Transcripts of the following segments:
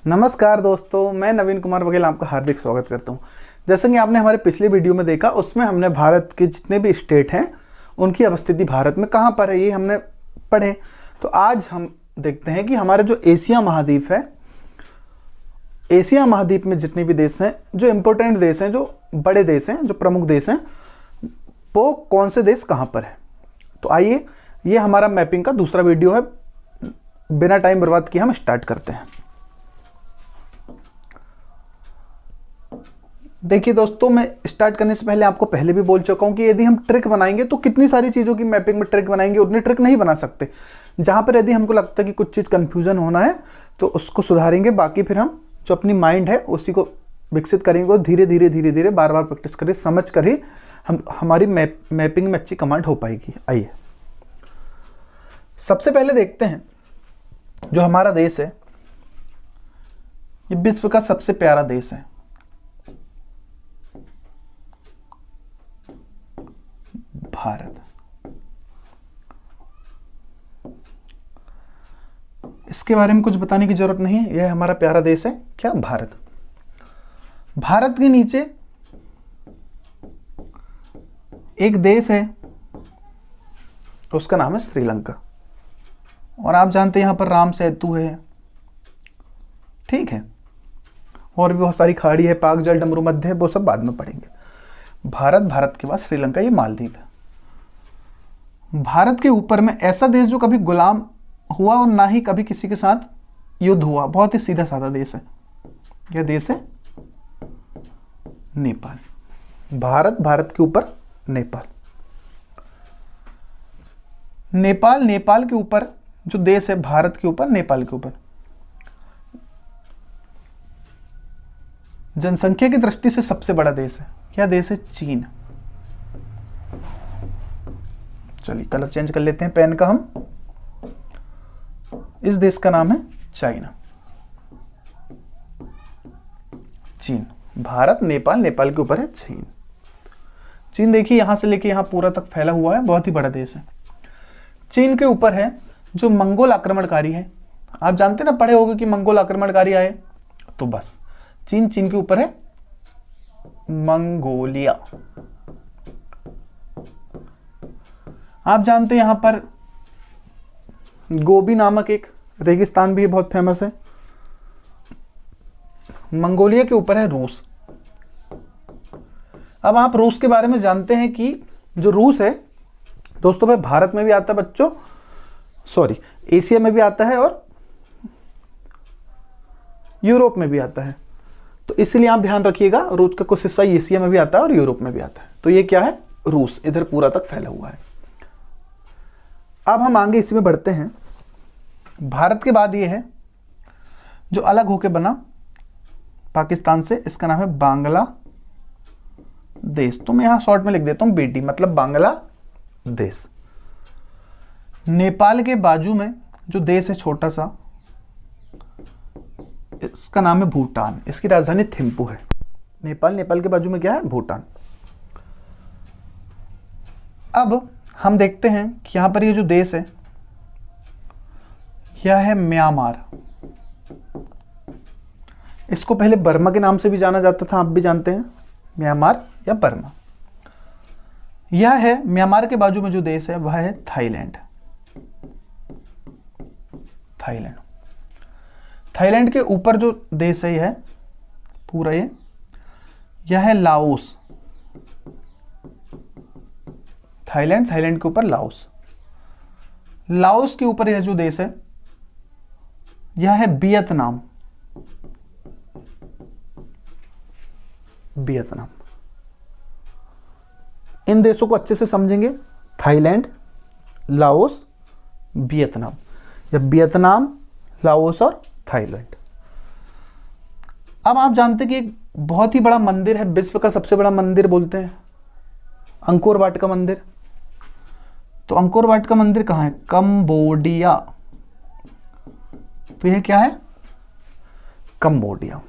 नमस्कार दोस्तों, मैं नवीन कुमार बघेल आपका हार्दिक स्वागत करता हूं। जैसे कि आपने हमारे पिछले वीडियो में देखा, उसमें हमने भारत के जितने भी स्टेट हैं उनकी अवस्थिति भारत में कहां पर है ये हमने पढ़े। तो आज हम देखते हैं कि हमारे जो एशिया महाद्वीप है, एशिया महाद्वीप में जितने भी देश हैं, जो इम्पोर्टेंट देश हैं, जो बड़े देश हैं, जो प्रमुख देश हैं, वो कौन से देश कहाँ पर है। तो आइए, ये हमारा मैपिंग का दूसरा वीडियो है। बिना टाइम बर्बाद किए हम स्टार्ट करते हैं। देखिए दोस्तों, मैं स्टार्ट करने से पहले आपको पहले भी बोल चुका हूँ कि यदि हम ट्रिक बनाएंगे तो कितनी सारी चीज़ों की मैपिंग में ट्रिक बनाएंगे, उतनी ट्रिक नहीं बना सकते। जहाँ पर यदि हमको लगता है कि कुछ चीज़ कन्फ्यूजन होना है तो उसको सुधारेंगे, बाकी फिर हम जो अपनी माइंड है उसी को विकसित करेंगे और धीरे धीरे बार बार प्रैक्टिस करें, समझ कर ही हमारी मैपिंग में अच्छी कमांड हो पाएगी। आइए सबसे पहले देखते हैं, जो हमारा देश है ये विश्व का सबसे प्यारा देश है, भारत। इसके बारे में कुछ बताने की जरूरत नहीं है, यह हमारा प्यारा देश है। क्या? भारत। भारत के नीचे एक देश है, उसका नाम है श्रीलंका। और आप जानते हैं यहां पर राम सेतु है, ठीक है, और भी बहुत सारी खाड़ी है, पाक जल, डमरू मध्य है, वो सब बाद में पढ़ेंगे। भारत के बाद श्रीलंका, ये मालदीव है। भारत के ऊपर में ऐसा देश जो कभी गुलाम हुआ और ना ही कभी किसी के साथ युद्ध हुआ, बहुत ही सीधा साधा देश है। यह देश है नेपाल। भारत के ऊपर नेपाल। नेपाल के ऊपर जो देश है, भारत के ऊपर, नेपाल के ऊपर, जनसंख्या की दृष्टि से सबसे बड़ा देश है। यह देश है चीन। चलिए कलर चेंज कर लेते हैं पेन का हम। इस देश का नाम है चाइना। चीन, भारत, नेपाल के ऊपर है चीन। चीन देखिए यहां से लेके यहां पूरा तक फैला हुआ है, बहुत ही बड़ा देश है। चीन के ऊपर है जो मंगोल आक्रमणकारी है। आप जानते ना, पढ़े होंगे कि मंगोल आक्रमणकारी आए, तो बस चीन के ऊपर है मंगोलिया। आप जानते हैं यहां पर गोबी नामक एक रेगिस्तान भी है, बहुत फेमस है। मंगोलिया के ऊपर है रूस। अब आप रूस के बारे में जानते हैं कि जो रूस है दोस्तों, भाई भारत में भी आता है बच्चों, सॉरी एशिया में भी आता है और यूरोप में भी आता है। तो इसलिए आप ध्यान रखिएगा, रूस का कुछ हिस्सा एशिया में भी आता है और यूरोप में भी आता है। तो ये क्या है? रूस, इधर पूरा तक फैला हुआ है। अब हम आगे इसी में बढ़ते हैं। भारत के बाद ये है जो अलग होके बना पाकिस्तान से, इसका नाम है बांग्लादेश। तो मैं यहां शॉर्ट में लिख देता हूं बीटी, मतलब बांग्लादेश। नेपाल के बाजू में जो देश है छोटा सा, इसका नाम है भूटान। इसकी राजधानी थिम्पू है। नेपाल के बाजू में क्या है? भूटान। अब हम देखते हैं कि यहां पर ये जो देश है यह है म्यांमार। इसको पहले बर्मा के नाम से भी जाना जाता था, आप भी जानते हैं, म्यांमार या बर्मा। यह है म्यांमार के बाजू में जो देश है वह है थाईलैंड। थाईलैंड के ऊपर जो देश है यह है पूरा यह है लाओस। थाईलैंड के ऊपर लाओस। लाओस के ऊपर यह जो देश है यह है वियतनाम। इन देशों को अच्छे से समझेंगे, थाईलैंड, लाओस, वियतनाम, या वियतनाम, लाओस और थाईलैंड। अब आप जानते हैं कि एक बहुत ही बड़ा मंदिर है, विश्व का सबसे बड़ा मंदिर बोलते हैं, अंकोर वाट का मंदिर। तो अंकोर वाट का मंदिर कहाँ है? कंबोडिया। तो यह क्या है? कंबोडिया,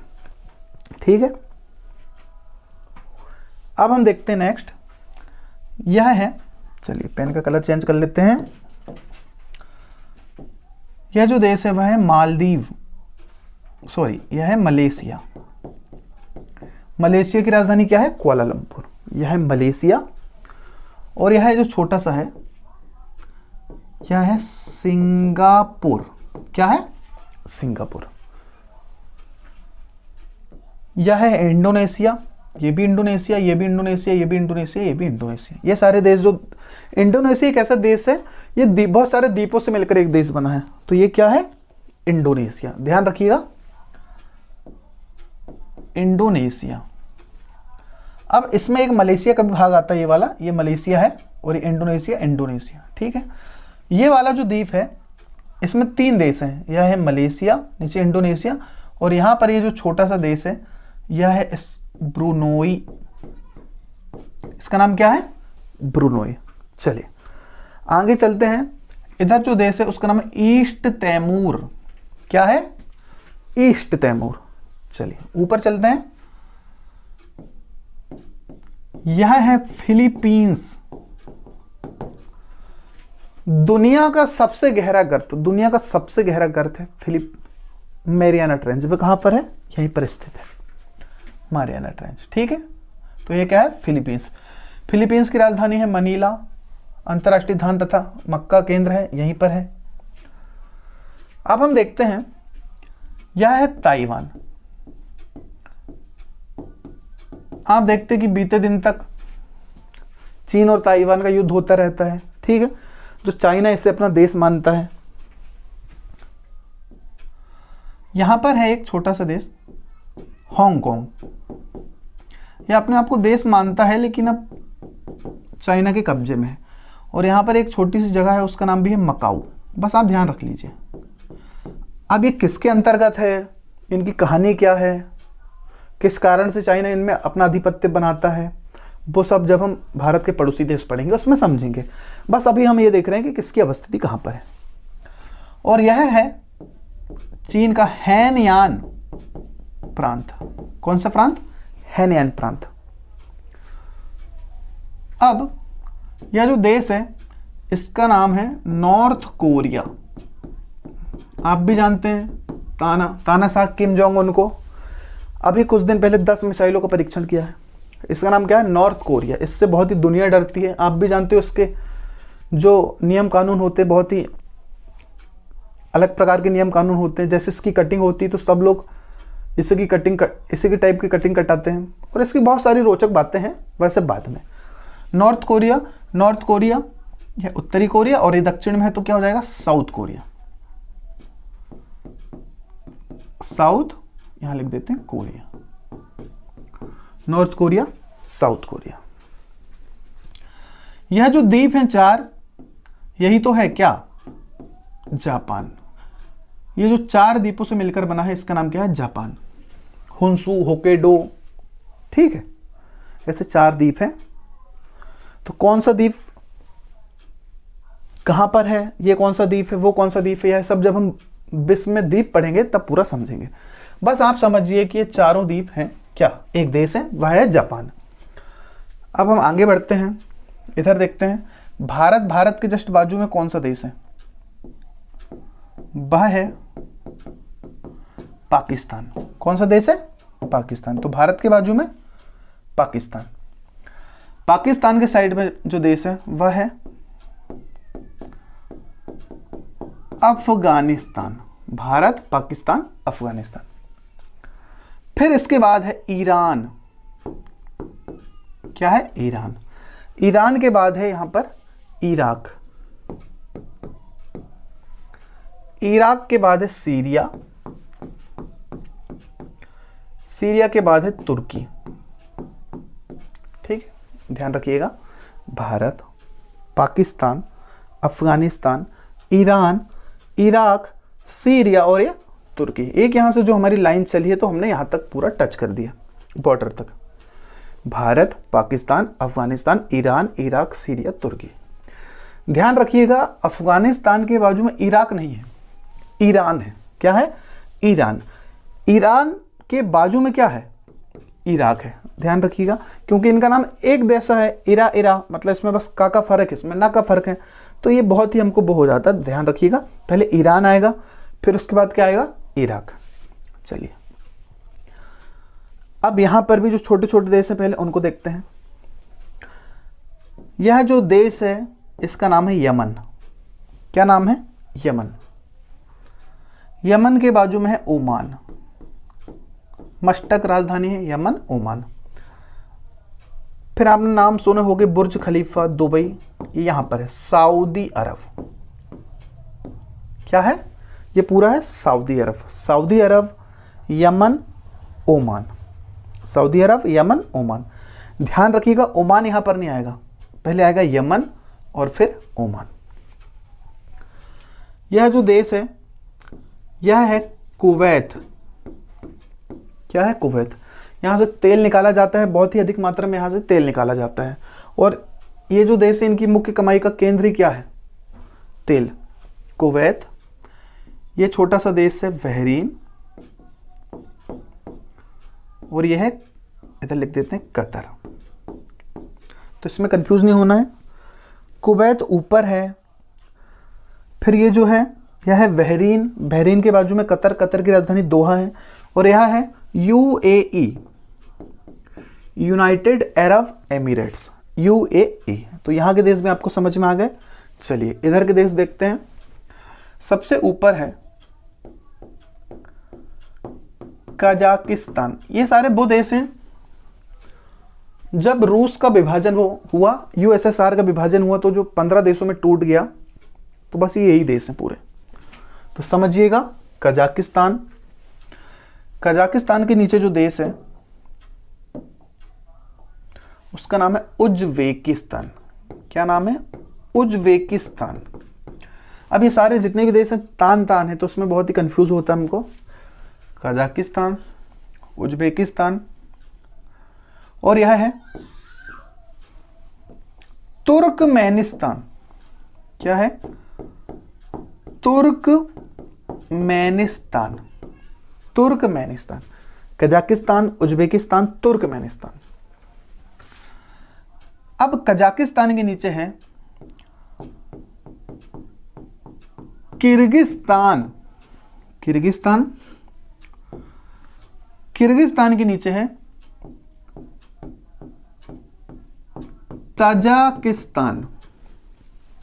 ठीक है। अब हम देखते हैं नेक्स्ट, यह है, चलिए पेन का कलर चेंज कर लेते हैं। यह जो देश है वह है मालदीव। सॉरी, यह है मलेशिया। मलेशिया की राजधानी क्या है? कुआलालंपुर। यह है मलेशिया। और यह है जो छोटा सा है, यह है सिंगापुर। क्या है? सिंगापुर। यह है इंडोनेशिया। ये भी इंडोनेशिया, ये भी इंडोनेशिया, ये भी इंडोनेशिया, ये भी इंडोनेशिया। ये सारे देश जो, इंडोनेशिया एक ऐसा देश है, ये बहुत सारे द्वीपों से मिलकर एक देश बना है, तो ये क्या है? इंडोनेशिया। ध्यान रखिएगा, इंडोनेशिया। अब इसमें एक मलेशिया का भी भाग आता है, ये वाला, ये मलेशिया है, और ये इंडोनेशिया, इंडोनेशिया। ठीक है, ये वाला जो द्वीप है इसमें 3 देश हैं। यह है मलेशिया, नीचे इंडोनेशिया, और यहाँ पर ये जो छोटा सा देश है यह है ब्रुनोई। इसका नाम क्या है? ब्रुनोई। चलिए आगे चलते हैं। इधर जो देश है उसका नाम है ईस्ट तैमूर। क्या है? ईस्ट तैमूर। चलिए ऊपर चलते हैं। यह है फिलीपींस। दुनिया का सबसे गहरा गर्त, दुनिया का सबसे गहरा गर्त है मैरियाना ट्रेंच। पे कहां पर है? यहीं पर स्थित है मारियाना ट्रेंच। ठीक है, तो ये क्या है? फिलीपींस। फिलीपींस की राजधानी है मनीला। अंतर्राष्ट्रीय ध्यान तथा मक्का केंद्र है, यहीं पर है। अब हम देखते हैं, यह है ताइवान। आप देखते हैं कि बीते दिन तक चीन और ताइवान का युद्ध होता रहता है। ठीक है, जो चाइना इसे अपना देश मानता है। यहां पर है एक छोटा सा देश हांगकांग। यह अपने आप को देश मानता है, लेकिन अब चाइना के कब्जे में है। और यहां पर एक छोटी सी जगह है, उसका नाम भी है मकाऊ। बस आप ध्यान रख लीजिए। अब ये किसके अंतर्गत है, इनकी कहानी क्या है, किस कारण से चाइना इनमें अपना आधिपत्य बनाता है, वो सब जब हम भारत के पड़ोसी देश पढ़ेंगे उसमें समझेंगे। बस अभी हम ये देख रहे हैं कि किसकी अवस्थिति कहां पर है। और यह है चीन का हैनयान प्रांत। कौन सा प्रांत? हैनयान प्रांत। अब यह जो देश है इसका नाम है नॉर्थ कोरिया। आप भी जानते हैं तानाशाह किम जोंग उन को। अभी कुछ दिन पहले 10 मिसाइलों का परीक्षण किया है। इसका नाम क्या है? North Korea. इससे बहुत ही दुनिया डरती है। आप भी जानते हो उसके जो नियम कानून होते हैं बहुत ही अलग प्रकार के नियम कानून होते हैं। जैसे इसकी कटिंग होती है तो सब लोग इसी की टाइप की कटिंग कटाते हैं। और इसकी बहुत सारी रोचक बातें हैं, वैसे बाद में। नॉर्थ कोरिया यह उत्तरी कोरिया, और ये दक्षिण में है तो क्या हो जाएगा? South Korea. साउथ यहां लिख देते हैं Korea. North Korea, south Korea. यह जो द्वीप हैं 4, यही तो है क्या? जापान। ये जो 4 द्वीपों से मिलकर बना है इसका नाम क्या है? जापान। हुंसू, होकेडो। ठीक है, ऐसे 4 द्वीप हैं। तो कौन सा द्वीप कहां पर है, ये कौन सा द्वीप है, वो कौन सा द्वीप है, यह सब जब हम विश्व में द्वीप पढ़ेंगे तब पूरा समझेंगे। बस आप समझिए कि ये 4 द्वीप हैं क्या? एक देश है, वह है जापान। अब हम आगे बढ़ते हैं, इधर देखते हैं। भारत के जस्ट बाजू में कौन सा देश है? वह है पाकिस्तान। कौन सा देश है? पाकिस्तान। तो भारत के बाजू में पाकिस्तान। पाकिस्तान के साइड में जो देश है वह है अफगानिस्तान। भारत, पाकिस्तान, अफगानिस्तान। फिर इसके बाद है ईरान। क्या है? ईरान। ईरान के बाद है यहां पर इराक। इराक के बाद है सीरिया। सीरिया के बाद है तुर्की। ठीक है, ध्यान रखिएगा। Bharat, Pakistan, Afghanistan, Iran, Iraq, Syria और ये तुर्की। एक यहाँ से जो हमारी लाइन चली है तो हमने यहाँ तक पूरा टच कर दिया, बॉर्डर तक। Bharat, Pakistan, Afghanistan, Iran, Iraq, Syria, तुर्की। ध्यान रखिएगा, अफगानिस्तान के बाजू में इराक नहीं है, ईरान है। क्या है? ईरान। ईरान के बाजू में क्या है? इराक है। ध्यान रखिएगा, क्योंकि इनका नाम एक जैसा है, इरा, मतलब इसमें बस का फर्क है, इसमें ना का फर्क है, तो ये बहुत ही हमको वो हो जाता है। ध्यान रखिएगा, पहले ईरान आएगा, फिर उसके बाद क्या आएगा? इराक। चलिए, अब यहां पर भी जो छोटे छोटे देश हैं पहले उनको देखते हैं। यह जो देश है इसका नाम है यमन। क्या नाम है? यमन। यमन के बाजू में है ओमान। मस्कट राजधानी है यमन, ओमान। फिर आपने नाम सुने होंगे बुर्ज खलीफा, दुबई, यहां पर है सऊदी अरब। क्या है? ये पूरा है सऊदी अरब। सऊदी अरब, यमन, ओमान। सऊदी अरब, यमन, ओमान। ध्यान रखिएगा ओमान यहां पर नहीं आएगा, पहले आएगा यमन और फिर ओमान। यह जो देश है यह है कुवैत। क्या है? कुवैत। यहाँ से तेल निकाला जाता है, बहुत ही अधिक मात्रा में यहाँ से तेल निकाला जाता है। और ये जो देश है इनकी मुख्य कमाई का केंद्र ही क्या है? तेल। कुवैत। ये छोटा सा देश है बहरीन, और यह है, इधर लिख देते हैं, कतर। तो इसमें कंफ्यूज नहीं होना है। कुवैत ऊपर है, फिर ये जो है यह है बहरीन। बहरीन के बाजू में कतर। कतर की राजधानी दोहा है। और यह है UAE, United Arab Emirates, UAE. तो यहाँ के देश भी आपको समझ में आ गए। चलिए इधर के देश देखते हैं। सबसे ऊपर है कजाकिस्तान। ये सारे वो देश हैं जब रूस का विभाजन हुआ, यूएसएसआर का विभाजन हुआ, तो जो 15 देशों में टूट गया, तो बस ये यही देश हैं पूरे। तो समझिएगा कजाकिस्तान। कजाकिस्तान के नीचे जो देश है उसका नाम है उज्बेकिस्तान। क्या नाम है? उज्बेकिस्तान। अब ये सारे जितने भी देश हैं तान तान है, तो उसमें बहुत ही कंफ्यूज होता है हमको। कजाकिस्तान, उज्बेकिस्तान, और यह है तुर्कमेनिस्तान। क्या है? Turkmenistan. Turkmenistan, Kazakhstan, Uzbekistan, Turkmenistan. अब कजाकिस्तान के नीचे है किर्गिस्तान। किर्गिस्तान। किर्गिस्तान के नीचे है तजाकिस्तान।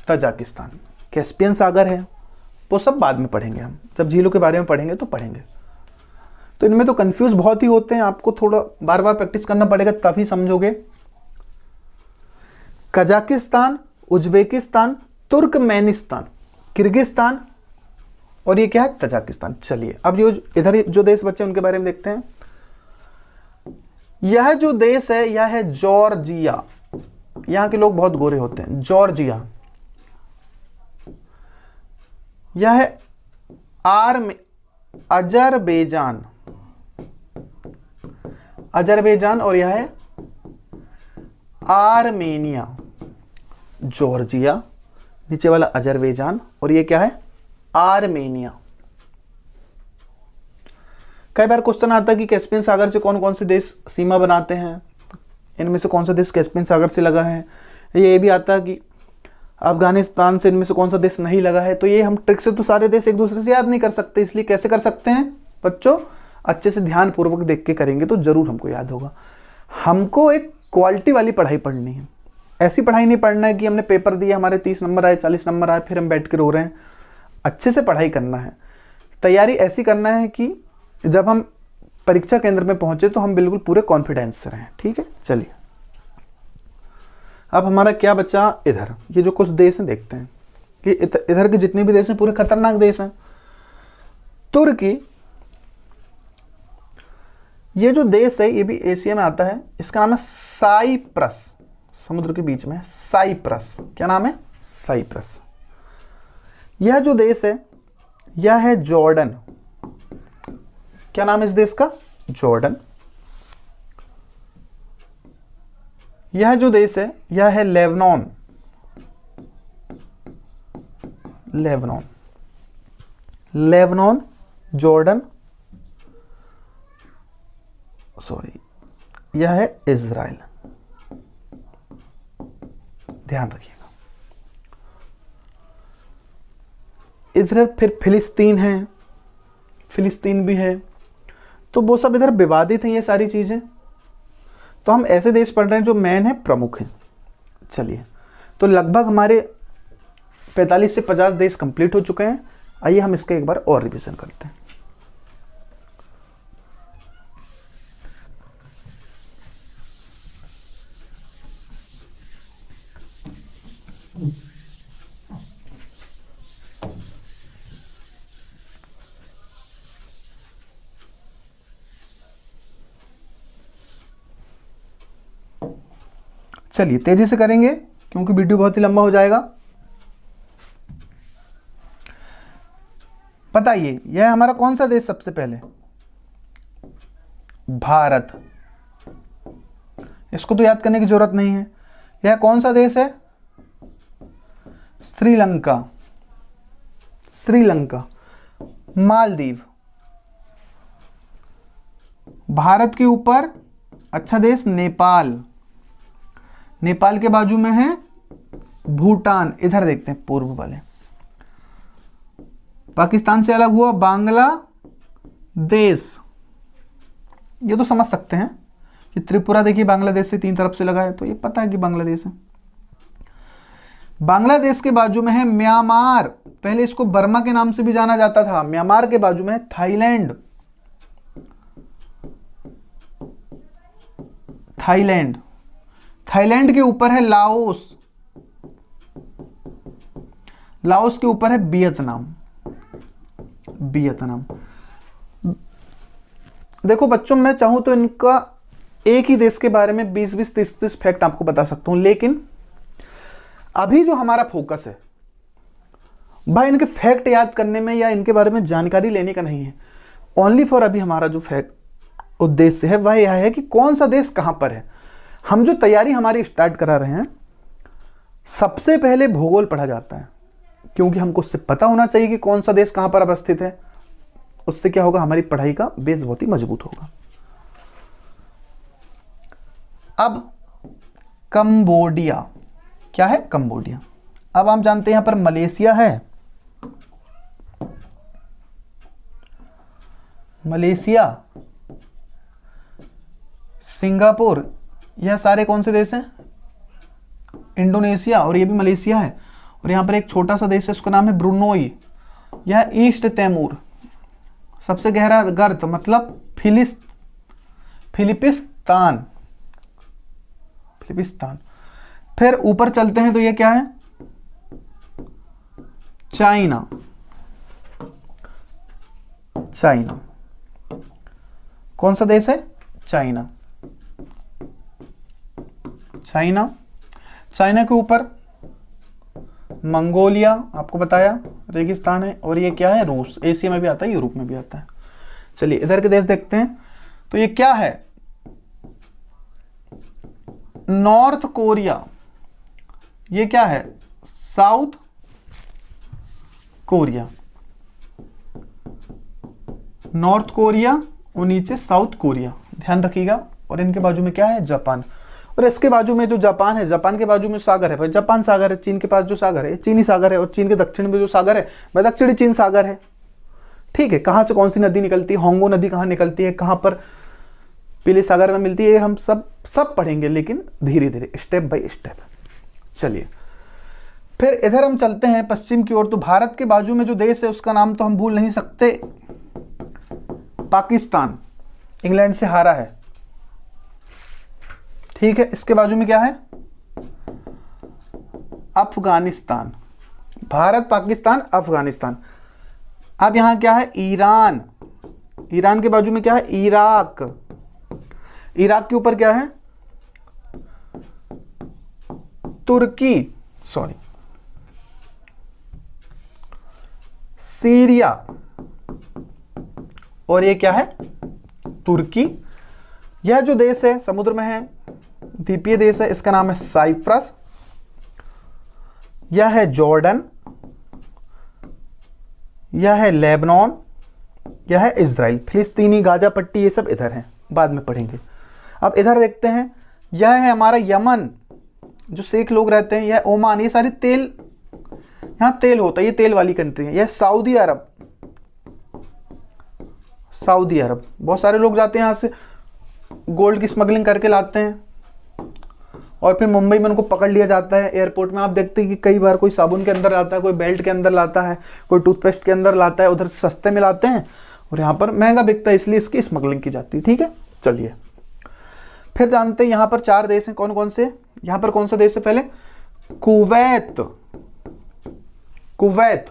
तजाकिस्तान। कैस्पियन सागर है, वो सब बाद में पढ़ेंगे हम, जब झीलों के बारे में पढ़ेंगे तो पढ़ेंगे। तो इनमें तो कंफ्यूज बहुत ही होते हैं, आपको थोड़ा बार बार प्रैक्टिस करना पड़ेगा तभी समझोगे। कजाकिस्तान, उज्बेकिस्तान, तुर्कमेनिस्तान, किर्गिस्तान, और ये क्या है? तजाकिस्तान। चलिए अब जो इधर जो देश बचे उनके बारे में देखते हैं। यह जो देश है यह है जॉर्जिया। यहां के लोग बहुत गोरे होते हैं। जॉर्जिया। यह है अजरबैजान। अजरबैजान, और यह है आर्मेनिया। जॉर्जिया, नीचे वाला अजरबैजान, और ये क्या है? आर्मेनिया। कई बार क्वेश्चन आता है कि कैस्पियन सागर से कौन कौन से देश सीमा बनाते हैं, इनमें से कौन सा देश कैस्पियन सागर से लगा है। ये भी आता है कि अफगानिस्तान से इनमें से कौन सा देश नहीं लगा है। तो ये हम ट्रिक से तो सारे देश एक दूसरे से याद नहीं कर सकते, इसलिए कैसे कर सकते हैं बच्चों? अच्छे से ध्यान पूर्वक देख के करेंगे तो जरूर हमको याद होगा। हमको एक क्वालिटी वाली पढ़ाई पढ़नी है। ऐसी पढ़ाई नहीं पढ़ना है कि हमने पेपर दिया, हमारे 30 नंबर आए, 40 नंबर आए, फिर हम बैठ के रो रहे हैं। अच्छे से पढ़ाई करना है। तैयारी ऐसी करना है कि जब हम परीक्षा केंद्र में पहुंचे तो हम बिल्कुल पूरे कॉन्फिडेंस से रहें। ठीक है, चलिए अब हमारा क्या बचा? इधर ये जो कुछ देश हैं देखते हैं कि इधर के जितने भी देश हैं पूरे खतरनाक देश हैं। तुर्की, ये जो देश है ये भी एशिया में आता है। इसका नाम है साइप्रस। समुद्र के बीच में है साइप्रस। क्या नाम है? साइप्रस। यह जो देश है यह है जॉर्डन। क्या नाम है इस देश का? जॉर्डन। यह जो देश है यह है Lebanon. Lebanon, Lebanon, Jordan, sorry, यह है इजराइल। ध्यान रखिएगा। इधर फिर फिलिस्तीन है, फिलिस्तीन भी है, तो वो सब इधर विवादित हैं ये सारी चीज़ें। तो हम ऐसे देश पढ़ रहे हैं जो मेन है, प्रमुख हैं। चलिए, तो लगभग हमारे 45 से 50 देश कंप्लीट हो चुके हैं। आइए हम इसका एक बार और रिवीजन करते हैं। चलिए तेजी से करेंगे क्योंकि वीडियो बहुत ही लंबा हो जाएगा। बताइए यह हमारा कौन सा देश सबसे पहले? भारत। इसको तो याद करने की जरूरत नहीं है। यह कौन सा देश है? श्रीलंका। श्रीलंका। मालदीव। भारत के ऊपर अच्छा देश नेपाल। नेपाल के बाजू में है भूटान। इधर देखते हैं पूर्व वाले। पाकिस्तान से अलग हुआ बांग्लादेश। ये तो समझ सकते हैं कि त्रिपुरा देखिए बांग्लादेश से 3 तरफ से लगा है, तो ये पता है कि बांग्लादेश है। बांग्लादेश के बाजू में है म्यांमार। पहले इसको बर्मा के नाम से भी जाना जाता था। म्यांमार के बाजू में है थाईलैंड। थाईलैंड। थाईलैंड के ऊपर है लाओस। लाओस के ऊपर है वियतनाम। वियतनाम। देखो बच्चों, मैं चाहूं तो इनका एक ही देश के बारे में 20-20, 30-30 फैक्ट आपको बता सकता हूं, लेकिन अभी जो हमारा फोकस है भाई इनके फैक्ट याद करने में या इनके बारे में जानकारी लेने का नहीं है। ओनली फॉर अभी हमारा जो फैक्ट उद्देश्य है वह यह है कि कौन सा देश कहां पर है। हम जो तैयारी हमारी स्टार्ट करा रहे हैं, सबसे पहले भूगोल पढ़ा जाता है, क्योंकि हमको उससे पता होना चाहिए कि कौन सा देश कहां पर अवस्थित है। उससे क्या होगा, हमारी पढ़ाई का बेस बहुत ही मजबूत होगा। अब कंबोडिया। क्या है? कंबोडिया। अब हम जानते हैं यहां पर मलेशिया है। मलेशिया, सिंगापुर, यह सारे कौन से देश हैं? इंडोनेशिया, और ये भी मलेशिया है। और यहां पर एक छोटा सा देश है, उसका नाम है ब्रुनोई। यह ईस्ट तैमूर। सबसे गहरा गर्त मतलब फिलिपिस्तान। फिलिपिस्तान। फिर ऊपर चलते हैं तो ये क्या है? चाइना। चाइना। कौन सा देश है? चाइना। चाइना। चाइना के ऊपर मंगोलिया, आपको बताया रेगिस्तान है। और ये क्या है? रूस। एशिया में भी आता है, यूरोप में भी आता है। चलिए इधर के देश देखते हैं तो ये क्या है? North Korea. ये क्या है? South Korea. नॉर्थ कोरिया और नीचे साउथ कोरिया, ध्यान रखिएगा। और इनके बाजू में क्या है? जापान। और इसके बाजू में जो जापान है, जापान के बाजू में सागर है भाई, जापान सागर है। चीन के पास जो सागर है चीनी सागर है, और चीन के दक्षिण में जो सागर है वह दक्षिणी चीन सागर है। ठीक है, कहां से कौन सी नदी निकलती है, होंगो नदी कहां निकलती है, कहां पर पीले सागर में मिलती है, हम सब पढ़ेंगे, लेकिन धीरे धीरे, स्टेप बाय स्टेप। चलिए फिर इधर हम चलते हैं पश्चिम की ओर। तो भारत के बाजू में जो देश है उसका नाम तो हम भूल नहीं सकते, पाकिस्तान। इंग्लैंड से हारा है। ठीक है, इसके बाजू में क्या है? अफगानिस्तान। भारत, पाकिस्तान, अफगानिस्तान। अब यहां क्या है? ईरान। ईरान के बाजू में क्या है? इराक। इराक के ऊपर क्या है? तुर्की, सॉरी, सीरिया। और ये क्या है? तुर्की। यह जो देश है समुद्र में है, द्वीपीय देश है, इसका नाम है साइप्रस। यह है जॉर्डन। यह है लेबनान। यह है इजराइल। फिलिस्तीनी, गाजा पट्टी, ये सब इधर हैं, बाद में पढ़ेंगे। अब इधर देखते हैं, यह है हमारा यमन, जो शेख लोग रहते हैं। यह ओमान, ये सारी तेल, यहाँ तेल होता है, ये तेल वाली कंट्री है। यह सऊदी अरब। सऊदी अरब। बहुत सारे लोग जाते हैं यहाँ से, गोल्ड की स्मगलिंग करके लाते हैं और फिर मुंबई में उनको पकड़ लिया जाता है एयरपोर्ट में। आप देखते हैं कि कई बार कोई साबुन के अंदर लाता है, कोई बेल्ट के अंदर लाता है, कोई टूथपेस्ट के अंदर लाता है, उधर से सस्ते में लाते हैं और यहाँ पर महंगा बिकता है, इसलिए इसकी स्मगलिंग की जाती है। ठीक है, चलिए फिर जानते हैं यहाँ पर 4 देश हैं, कौन कौन से। यहाँ पर कौन सा देश है पहले, कुवैत। कुवैत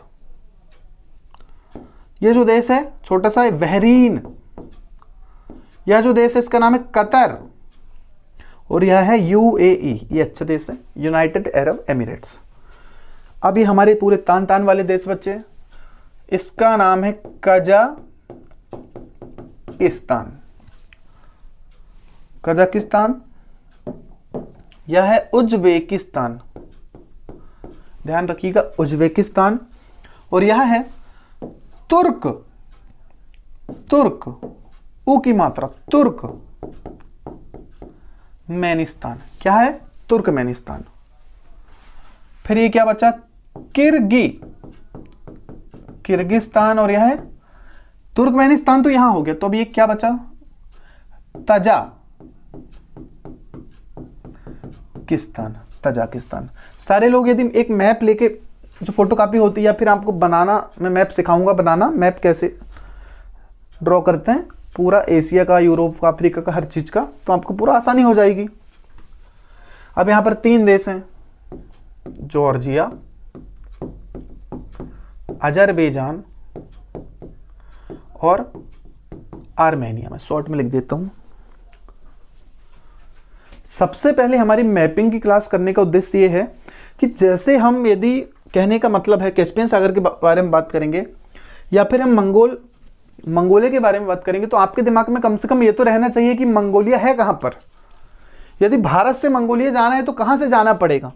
ये जो देश है छोटा सा है, बहरीन यह जो देश है इसका नाम है कतर, और यह है UAE, ये अच्छा देश है, यूनाइटेड अरब एमिरेट्स। अभी हमारे पूरे तान तान वाले देश बच्चे, इसका नाम है कजाकिस्तान। कजाकिस्तान, यह है उज्बेकिस्तान, ध्यान रखिएगा उज्बेकिस्तान, और यह है तुर्क। तुर्क, ऊ की मात्रा, तुर्क मैनिस्तान। क्या है, तुर्कमेनिस्तान। फिर ये क्या बचा, किर्गिस्तान, और यह है तुर्कमेनिस्तान, तो यहां हो गया। तो अब ये क्या बचा, तजाकिस्तान। सारे लोग यदि एक मैप लेके, जो फोटोकॉपी होती है, या फिर आपको बनाना, मैं मैप सिखाऊंगा बनाना, मैप कैसे ड्रॉ करते हैं पूरा एशिया का, यूरोप का, अफ्रीका का, हर चीज का, तो आपको पूरा आसानी हो जाएगी। अब यहां पर 3 देश हैं, जॉर्जिया, अजरबैजान और आर्मेनिया। मैं शॉर्ट में लिख देता हूं। सबसे पहले हमारी मैपिंग की क्लास करने का उद्देश्य ये है कि जैसे हम, यदि कहने का मतलब है कैस्पियन सागर के बारे में बात करेंगे, या फिर हम मंगोलिया के बारे में बात करेंगे, तो आपके दिमाग में कम से कम ये तो रहना चाहिए कि मंगोलिया है कहां पर। यदि भारत से मंगोलिया जाना है तो कहां से जाना पड़ेगा,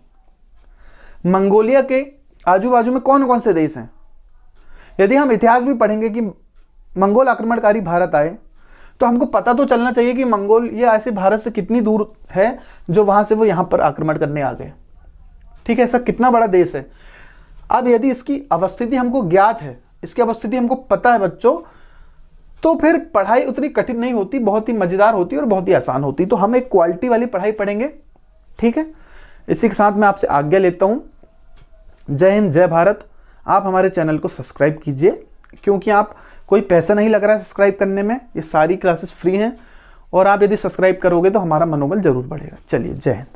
मंगोलिया के आजू बाजू में कौन कौन से देश हैं। यदि हम इतिहास भी पढ़ेंगे कि मंगोल आक्रमणकारी भारत आए, तो हमको पता तो चलना चाहिए कि मंगोलिया ऐसे भारत से कितनी दूर है, जो वहां से वो यहां पर आक्रमण करने आ गए। ठीक है, ऐसा कितना बड़ा देश है। अब यदि इसकी अवस्थिति हमको ज्ञात है, इसकी अवस्थिति हमको पता है बच्चों, तो फिर पढ़ाई उतनी कठिन नहीं होती, बहुत ही मजेदार होती है और बहुत ही आसान होती। तो हम एक क्वालिटी वाली पढ़ाई पढ़ेंगे। ठीक है, इसी के साथ मैं आपसे आज्ञा लेता हूं। जय हिंद, जय भारत। आप हमारे चैनल को सब्सक्राइब कीजिए, क्योंकि आप कोई पैसा नहीं लग रहा है सब्सक्राइब करने में, ये सारी क्लासेस फ्री हैं, और आप यदि सब्सक्राइब करोगे तो हमारा मनोबल जरूर बढ़ेगा। चलिए, जय हिंद।